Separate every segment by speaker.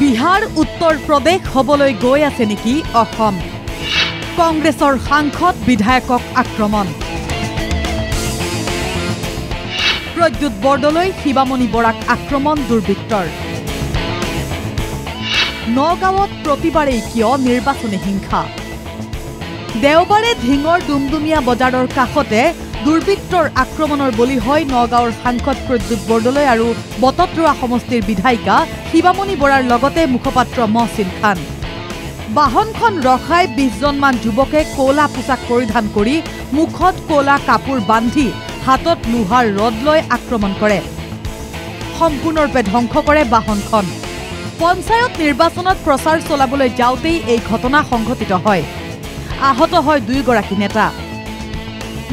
Speaker 1: বিহাৰ উত্তৰ প্ৰদেশ হবলৈ গৈ আছে নেকি অসম কংগ্ৰেছৰ সাংসদ বিধায়কক আক্ৰমণ প্ৰদ্যুৎ বৰদলৈ শিৱামণি বৰাক আক্ৰমণ দুৰ্বৃত্তৰ নগাঁৱত প্ৰতিবাৰেই কিয় নিৰ্বাচনী হিংসা দেওবাৰে ধিঙৰ দুমদুমীয়া বজাৰৰ কাষতে দুৰ্বৃত্তৰ আক্ৰমণৰ বলি হয় নগাঁৱৰ সাংসদ প্ৰদ্যুৎ বৰদলৈ আৰু বটদ্ৰৱা সমষ্টিৰ বিধায়িকা শিৱামণি বৰাৰ লগতে মুখপাত্ৰ মহচিন খান বাহনখন ৰখাই 20 জনমান যুৱকে কোলা পোছাক পৰিধান কৰি মুখত কোলা কাপোৰ বান্ধি হাতত লোহাৰ ৰড লৈ আক্ৰমণ কৰে সম্পূৰ্ণৰূপে ধ্বংস কৰে বাহনখন পঞ্চায়ত নিৰ্বাচনত প্ৰচাৰ চলাবলৈ যাওঁতেই এই ঘটনা সংঘটিত হয় আহত হয় দুইগৰাকী নেতা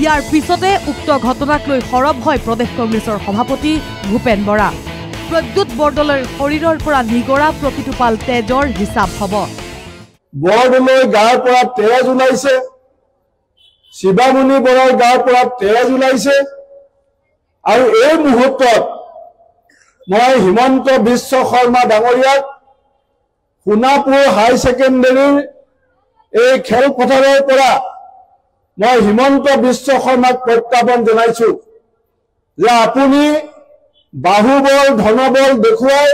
Speaker 1: ইয়াৰ পিছতে উক্ত ঘটনাক লৈ সৰব হয় প্ৰদেশ কংগ্ৰেছৰ সভাপতি ভূপেন বৰা প্ৰদ্যুৎ বৰদলৈৰ শৰীৰৰ পৰা নিগৰা প্ৰতিটোপাল তেজৰ হিচাপ হ'ব
Speaker 2: বৰদলৈ গাৰ পৰা তেজ ওলাইছে শিৱামণি বৰাৰ গাৰ পৰা তেজ ওলাইছে আৰু এই মুহূৰ্তত মই হিমন্ত বিশ্ব শৰ্মা ডাঙৰীয়াক সোণাপুৰ হাই ছেকেণ্ডাৰীৰ এই খেলপথাৰৰ পৰা মই হিমন্ত বিশ্ব শৰ্মাক প্ৰত্যাহ্বান জনাইছো যে আপুনি বাহুবল ধনবল দেখুৱাই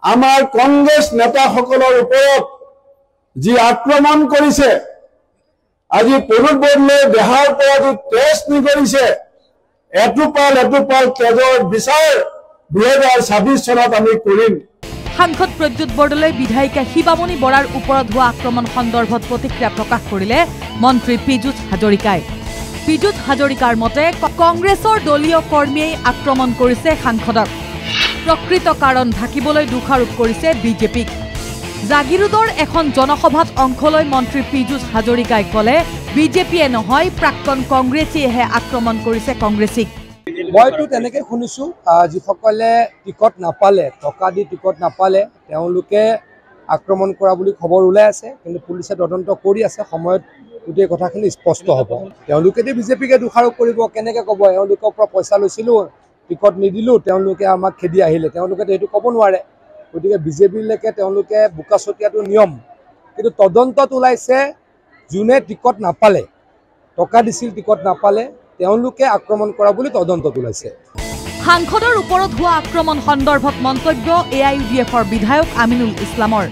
Speaker 2: আমাৰ কংগ্ৰেছ নেতাসকলৰ ওপৰত যি আক্ৰমণ কৰিছে আজি প্ৰদ্যুৎ বৰদলৈ দেহাৰ পৰা যি তেজ নিগৰিছে এটোপাল তেজৰ বিচাৰ 2026 চনত আমি কৰিম
Speaker 1: সাংসদ প্ৰদ্যুৎ বৰদলৈ বিধায়িকা শিৱামণি বৰাৰ ওপৰত হোৱা আক্ৰমণ সন্দৰ্ভত প্ৰতিক্ৰিয়া প্ৰকাশ কৰিলে মন্ত্ৰী পীযুষ হাজৰিকাৰ মতে কংগ্ৰেছৰ দলীয় কৰ্মীয়ে আক্ৰমণ কৰিছে সাংসদক প্ৰকৃত কাৰণ ঢাকিবলৈ দোষাৰোপ কৰিছে বিজেপিক জাগিৰোডৰ এখন জনসভাত অংশ লৈ মন্ত্ৰী পীযুষ হাজৰিকাই ক'লে বিজেপিয়ে নহয় প্ৰাক্তন কংগ্ৰেছীয়েহে আক্ৰমণ কৰিছে কংগ্ৰেছীক
Speaker 3: মইতো তেনেকৈ শুনিছোঁ যিসকলে টিকট নাপালে টকা দি টিকট নাপালে তেওঁলোকে আক্ৰমণ কৰা বুলি খবৰ ওলাই আছে কিন্তু পুলিচে তদন্ত কৰি আছে সময়ত গোটেই কথাখিনি স্পষ্ট হ'ব তেওঁলোকেতো বিজেপিকে দোষাৰোপ কৰিব কেনেকৈ ক'ব এওঁলোকৰ পৰা পইচা লৈছিলোঁ টিকট নিদিলোঁ তেওঁলোকে আমাক খেদি আহিলে তেওঁলোকেতো সেইটো ক'ব নোৱাৰে গতিকে বিজেপিলৈকে তেওঁলোকে বোকা ছটিয়াটো নিয়ম কিন্তু তদন্তত ওলাইছে যোনে টিকট নাপালে টকা দিছিল টিকট নাপালে তেওঁলোকে আক্ৰমণ কৰা বুলি তদন্তত ওলাইছে
Speaker 1: সাংসদৰ ওপৰত হোৱা আক্ৰমণ সন্দৰ্ভত মন্তব্য AIUDFৰ বিধায়ক আমিনুল ইছলামৰ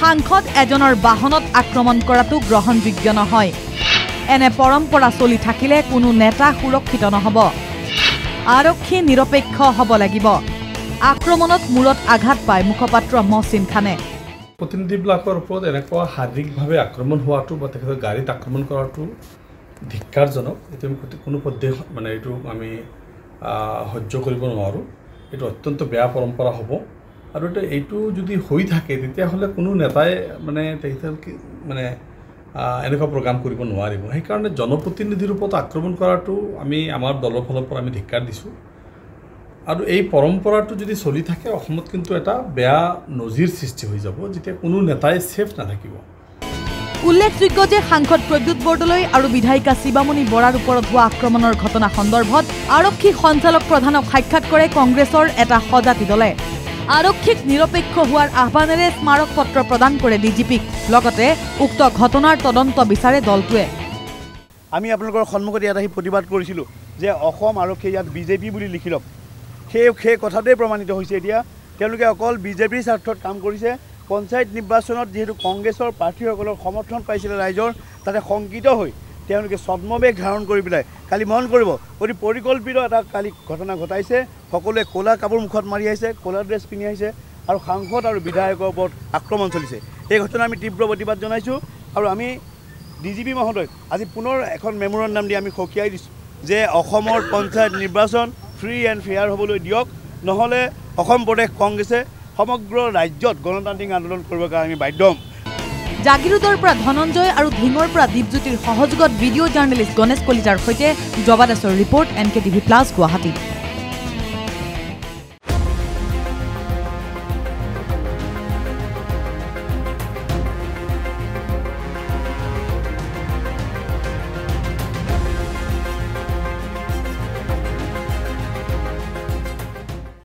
Speaker 1: সাংসদ এজনৰ বাহনত আক্ৰমণ কৰাটো গ্ৰহণযোগ্য নহয় এনে পৰম্পৰা চলি থাকিলে কোনো নেতা সুৰক্ষিত নহ'ব আৰক্ষী নিৰপেক্ষ হ'ব লাগিব আক্ৰমণত মূৰত আঘাত পায় মুখপাত্ৰ মহচিন খানে
Speaker 4: প্ৰতিনিধিবিলাকৰ ওপৰত এনেকুৱা শাৰীৰিকভাৱে আক্ৰমণ হোৱাটো বা তেখেতৰ গাড়ীত আক্ৰমণ কৰাটো ধিক্কাৰজনক এইটো কোনো পদ্ধতি মানে এইটো আমি সহ্য কৰিব নোৱাৰোঁ এইটো অত্যন্ত বেয়া পৰম্পৰা হ'ব আৰু এইটো যদি হৈ থাকে তেতিয়াহ'লে কোনো নেতাই মানে তেখেতৰ মানে এনেকুৱা প্ৰগ্ৰাম কৰিব নোৱাৰিব সেইকাৰণে জনপ্ৰতিনিধিৰ ওপৰত আক্ৰমণ কৰাটো আমি আমাৰ দলৰ ফালৰ পৰা আমি ধিক্কাৰ দিছোঁ আৰু এই পৰম্পৰাটো যদি চলি থাকে অসমত কিন্তু এটা বেয়া নজিৰ সৃষ্টি হৈ যাব যেতিয়া কোনো নেতাই ছেফ নাথাকিব
Speaker 1: উল্লেখযোগ্য যে সাংসদ প্ৰদ্যুৎ বৰদলৈ আৰু বিধায়িকা শিৱামণি বৰাৰ ওপৰত হোৱা আক্ৰমণৰ ঘটনা সন্দৰ্ভত আৰক্ষী সঞ্চালক প্ৰধানক সাক্ষাৎ কৰে কংগ্ৰেছৰ এটা সজাতি দলে আৰক্ষীক নিৰপেক্ষ হোৱাৰ আহ্বানেৰে স্মাৰক পত্ৰ প্ৰদান কৰে ডিজিপিক লগতে উক্ত ঘটনাৰ তদন্ত বিচাৰে দলটোৱে
Speaker 5: আমি আপোনালোকৰ সন্মুখত ইয়াত আহি প্ৰতিবাদ কৰিছিলোঁ যে অসম আৰক্ষী ইয়াত বিজেপি বুলি লিখি লওক সেই কথাটোৱে প্ৰমাণিত হৈছে এতিয়া তেওঁলোকে অকল বিজেপিৰ স্বাৰ্থত কাম কৰিছে পঞ্চায়ত নিৰ্বাচনত যেহেতু কংগ্ৰেছৰ প্ৰাৰ্থীসকলৰ সমৰ্থন পাইছিলে ৰাইজৰ তাতে শংকিত হৈ তেওঁলোকে ছদ্মবেশ ধাৰণ কৰি পেলাই কালি মন কৰিব অতি পৰিকল্পিত এটা কালি ঘটনা ঘটাইছে সকলোৱে ক'লা কাপোৰ মুখত মাৰি আহিছে ক'লা ড্ৰেছ পিন্ধি আহিছে আৰু সাংসদ আৰু বিধায়কৰ ওপৰত আক্ৰমণ চলিছে এই ঘটনা আমি তীব্ৰ প্ৰতিবাদ জনাইছোঁ আৰু আমি ডিজিপি মহোদয়ক আজি পুনৰ এখন মেমৰেণ্ডাম দি আমি সকীয়াই দিছোঁ যে অসমৰ পঞ্চায়ত নিৰ্বাচন ফ্ৰী এণ্ড ফেয়াৰ হ'বলৈ দিয়ক নহ'লে অসম প্ৰদেশ কংগ্ৰেছে সমগ্ৰ ৰাজ্যত গণতান্ত্ৰিক আন্দোলন কৰিবৰ কাৰণে আমি বাধ্য হ'ম
Speaker 1: জাগিৰোডৰ পৰা ধনঞ্জয় আৰু ধিঙৰ পৰা দীপজ্যোতিৰ সহযোগত ভিডিঅ' জাৰ্নেলিষ্ট গণেশ কলিতাৰ সৈতে জবা দাসৰ ৰিপৰ্ট NKTV+ গুৱাহাটী।